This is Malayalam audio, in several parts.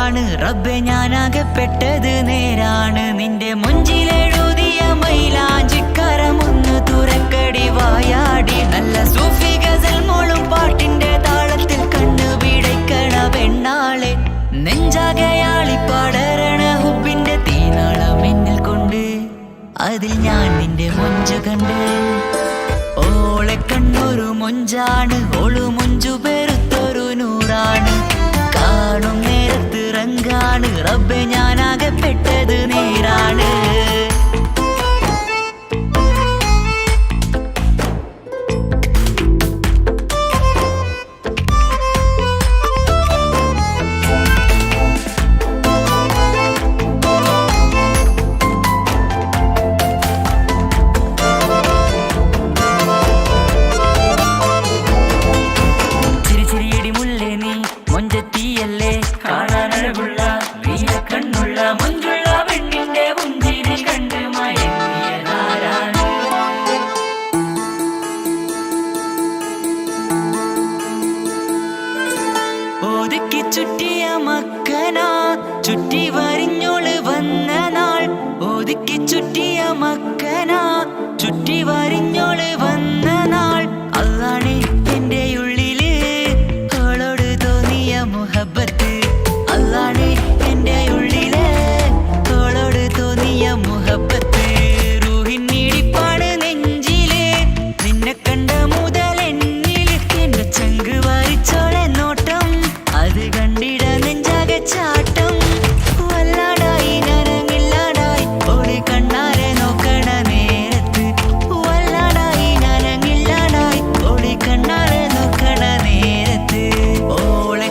തെറ്റാണ് റബ്ബെ ഞാനാകപ്പെട്ടത് നേരാണ്. നിന്റെ മുഞ്ചിലെഴുതിയ മൈലാഞ്ചിക്കരമൊന്ന് തുറക്കടി വായാടി. നല്ല സൂഫി ഗസൽ മോളും പാട്ടിന്റെ താളത്തിൽ കണ്ണു പിടയ്ക്കണ പെണ്ണാളെ. നെഞ്ചാകയാളി പടരണ ഹുബിന്റെ തീനാളം എന്നിൽ കൊണ്ട്, അതിൽ ഞാൻ നിന്റെ മൊഞ്ചു കണ്ട്. ഓളെ കണ്ണൊരു മൊഞ്ചാണ്, ഓളു മൊഞ്ചു പെരുത്തൊരു നൂറാണ്. കാണും നേരത്ത് റങ്കാണ് റബ്ബെ ഞാനാകപ്പെട്ടത് നേരാണ്. ഒതുക്കി ചുറ്റിയ മക്കന ചുറ്റി വരിഞ്ഞോള് വന്ന നാൾ. ഒതുക്കി ചുറ്റിയ മക്കന ചുറ്റി വരിഞ്ഞോള് വന്ന നാൾ. അതാണ് എന്റെ ഉള്ളില് അവളോട് തോന്നിയ മുഹബത്ത്. അതാണ് എന്റെ ഉള്ളില് അവളോട് തോന്നിയ മുഹബത്ത്. റൂഹിന്നിടിപ്പാണ് നെഞ്ചില് നിന്നെ കണ്ട മുതൽ എന്നില്. എന്റെ ചങ്ക് വാരിച്ചോളെ നോട്ടം, അത് കണ്ടിട നെഞ്ചാകെ ചാട്ടം. വല്ലാടായി ഞാനങ്ങില്ലാടായി ഓടി കണ്ണാരെ നോക്കണ നേരത്ത്. വല്ലാടായി ഞാനങ്ങില്ലാടായി ഓടി കണ്ണാരെ നോക്കണ നേരത്ത്. ഓളെ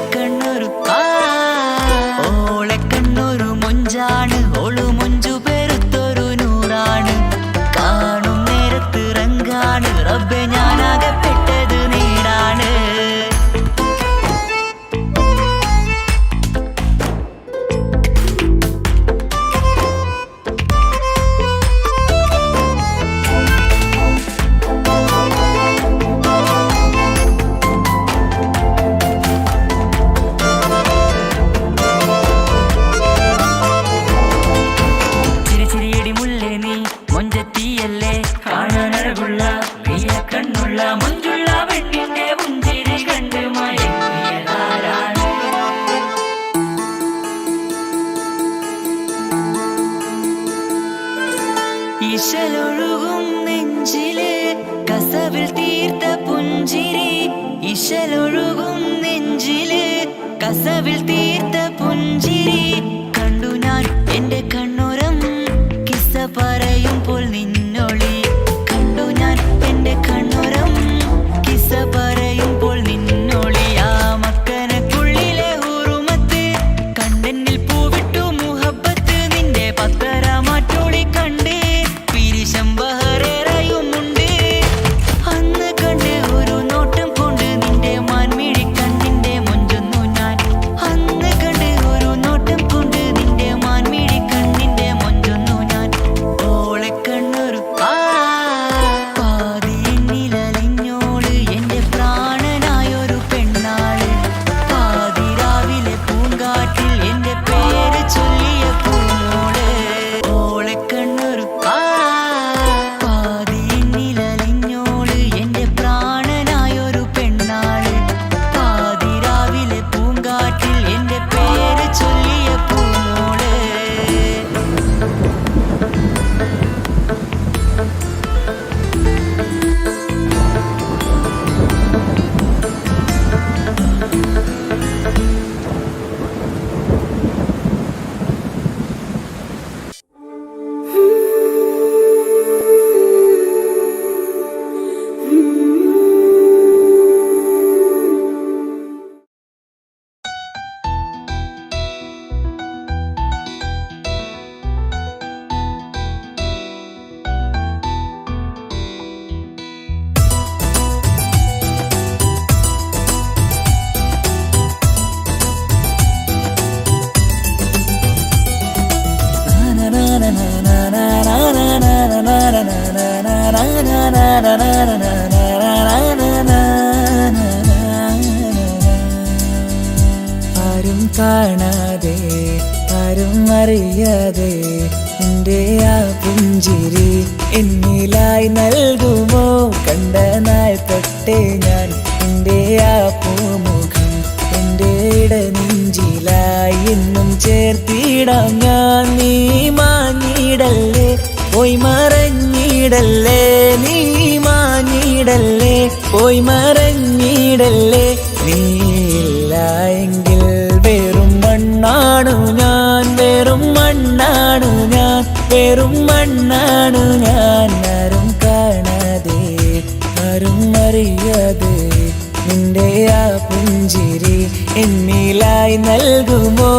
കണ്ണൊരു മൊഞ്ചാണ്, ഓളു മൊഞ്ചു പെരുത്തൊരു നൂറാണ്. കാണും നേരത്ത് റങ്കാണ് റബ്ബെ ഞാനാകപ്പെട്ടത് നേരാണ്. മൊഞ്ചത്തിയല്ലേ കാണാനഴകുള്ള നീയ കണ്ണുള്ള മൊഞ്ചുള്ള പെണ്ണിന്റെ പുഞ്ചിരി കണ്ട് മയങ്ങിയതാരാണ്. ഇശലൊഴുകും നെഞ്ചില് കസവിൽ തീർത്ത പുഞ്ചിരി. ഇശലൊഴുകും നെഞ്ചില് കസവിൽ തീർത്ത പുഞ്ചിരി. കണ്ടു ഞാൻ എന്റെ കണ്ണുരം കിസ്സ പറയുമ്പോൾ നിന്നൊളി. കണ്ടു ഞാൻ എന്റെ കണ്ണുരം കിസ്സ പറയുമ്പോൾ നിന്നൊളി. ആ മക്കനക്കുള്ളിലെ ഹുറുമത്ത് കണ്ടെന്നിൽ പൂവിട്ടു മുഹബത്ത്. നിന്റെ പത്തര മാറ്റോളി കണ്ട് പിരിശം ബഹറേറയുമുണ്ട്. അന്ന് കണ്ട് ഒരു നോട്ടം കൊണ്ട് നിന്റെ മാൻമിഴി കണ്ണിന്റെ മൊഞ്ചൊന്നു ഞാൻ. അന്ന് കണ്ട് ഒരു നോട്ടം കൊണ്ട് നിന്റെ മാൻമിഴി കണ്ണിന്റെ മൊഞ്ചൊന്നു ഞാൻ. ഓളെ കണ്ണൊരു പാതിയെന്നിലലിഞ്ഞോള് എന്റെ പ്രാണനായൊരു പെണ്ണാള്. പാതിരാവിലെ പൂങ്കാറ്റിൽ എന്റെ പേര് ചൊല്ലിയ പൂമോള്. ഓളെ കണ്ണൊരു പാതിയെന്നിലലിഞ്ഞോള് എന്റെ പ്രാണനായൊരു പെണ്ണാള്. പാതിരാവിലെ പൂങ്കാറ്റിൽ എന്റെ പേര് ചൊല്ലിയ പൂമോള്. കാണാതെ ആരും അറിയാതെ നിന്റെ ആ പുഞ്ചിരി എന്നിലായി നൽകുമോ? കണ്ട നാൾ തൊട്ടേ ഞാൻ നിന്റെ ആ പൂമുഖം എൻ്റെ ഇടനെഞ്ചിലായി എന്നും ചേർത്തിടാം ഞാൻ. നീ മാഞ്ഞിടല്ലേ, പോയി മറഞ്ഞിടല്ലേ, നീ മാഞ്ഞിടല്ലേ, പോയി മറഞ്ഞിടല്ലേ. നീയില്ല എങ്കിൽ വെറും മണ്ണാണു ഞാൻ, വെറും മണ്ണാണു ഞാൻ, വെറും മണ്ണാണു ഞാൻ. ആരും കാണാതെ ആരും അറിയാതെ നിന്റെ ആ പുഞ്ചിരി എന്നിലായി നൽകുമോ?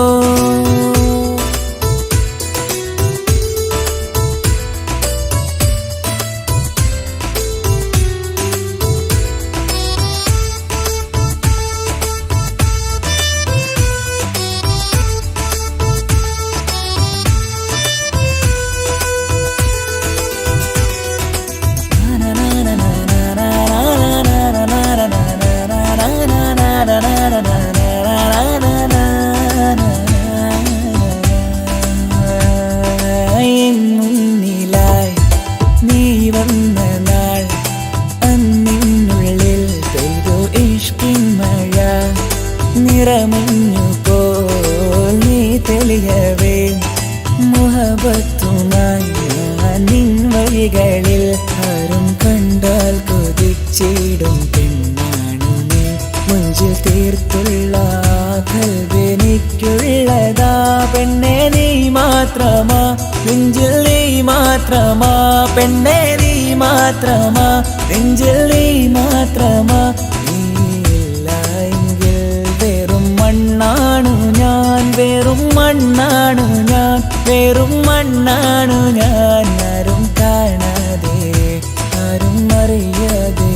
മുന്നിലായി നീ വന്ന നാൾ അന്നിനുള്ളിൽ പെയ്തു ഇഷ്കിൻ മഴ. നിറമഞ്ഞു പോൽ നീ തെളിയവേ മുഹബത്തുമായി ഞാൻ നിൻ വഴികളിൽ. ആരും കണ്ടാൽ കൊതിച്ചിടും പെണ്ണാണു നീ, മുഞ്ചിൽ തീർത്തുള്ള കൽവെനിക്കുള്ളതാ. പെണ്ണെ നീ മാത്രമാ, നെഞ്ചിൽ നീ മാത്രമാ, പെണ്ണെ നീ മാത്രമാ, നെഞ്ചിൽ നീ മാത്രമാ. നീയില്ല എങ്കിൽ വെറും മണ്ണാണു ഞാൻ, വെറും മണ്ണാണു ഞാൻ, വെറും മണ്ണാണു ഞാൻ. ആരും കാണാതെ ആരും അറിയാതെ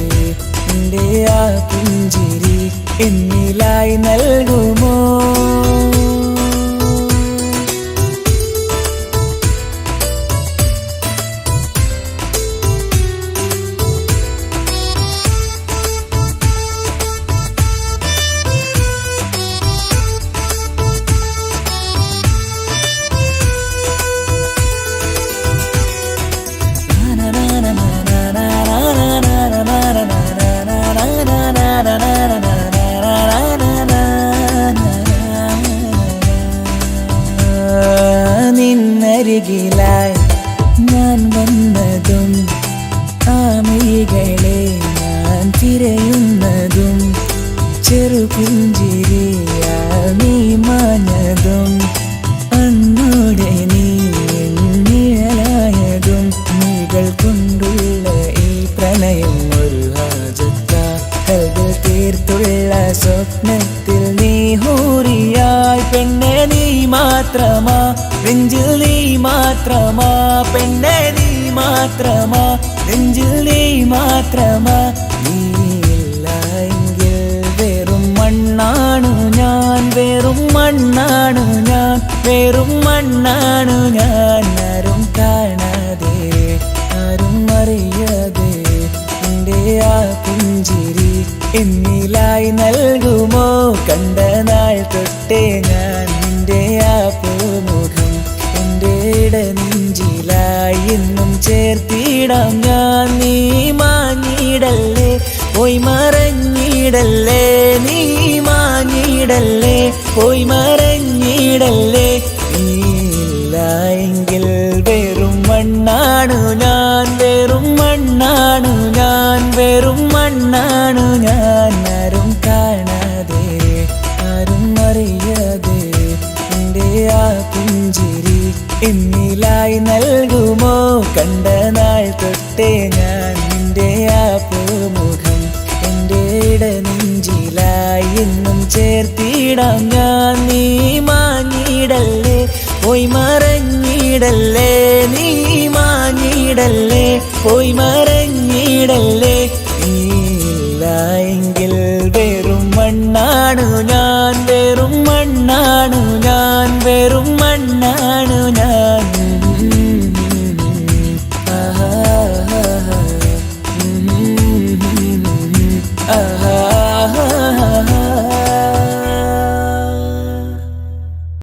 നിന്റെ ആ പുഞ്ചിരി എന്നിലായി നൽകുമോ? നിന്നരികിലായി ഞാൻ വന്നതും ആ മിഴികളെ ഞാൻ തിരയുന്നതും ചെറുപുഞ്ചിരിയാൽ നീ മാഞ്ഞതും അന്നോടെ നീ നിഴലായതും നീകൾ കൊണ്ടുള്ള ഈ പ്രണയം ഒരു ഹാജത്ത കൽവിൽ തീർത്തുള്ള സ്വപ്നത്തിൽ നീ ഹൂറിയായി. പെണ്ണെ നീ മാത്രമാ, നെഞ്ചിൽ നീ മാത്രമാ, പെണ്ണെ നീ മാത്രമാ, നെഞ്ചിൽ നീ മാത്രമാ. നീയില്ല എങ്കിൽ വെറും മണ്ണാണു ഞാൻ, വെറും മണ്ണാണു ഞാൻ, വെറും മണ്ണാണു ഞാൻ. ആരും കാണാതെ ആരും അറിയാതെ നിന്റെ ആ പുഞ്ചിരി എന്നിലായി നൽകുമോ? കണ്ട നാൾ തൊട്ടേ ഞാൻ നിന്റെ ആ പൂമുഖം എൻ്റെ ഇടനെഞ്ചിലായി എന്നും ചേർത്തിടാം ഞാൻ. നീ മാഞ്ഞിടല്ലേ, പോയി മറഞ്ഞിടല്ലേ, നീ മാഞ്ഞിടല്ലേ, പോയി മറഞ്ഞിടല്ലേ. നീയില്ല എങ്കിൽ വെറും മണ്ണാണു ഞാൻ, വെറും മണ്ണാണു ഞാൻ, വെറും മണ്ണാണു ഞാൻ. ആരും കാണാതെ ആരും അറിയാതെ നിന്റെ ആ പുഞ്ചിരി എന്നിലായി നൽകുമോ? കണ്ട നാൾ തൊട്ടേ ഞാൻ നിന്റെ ആ പൂമുഖം എൻ്റെ ഇടനെഞ്ചിലായി എന്നും ചേർത്തിടാം ഞാൻ. നീ മാഞ്ഞിടല്ലേ, പോയി മറഞ്ഞിടല്ലേ, നീ മാഞ്ഞിടല്ലേ, പോയി മറഞ്ഞിടല്ലേ.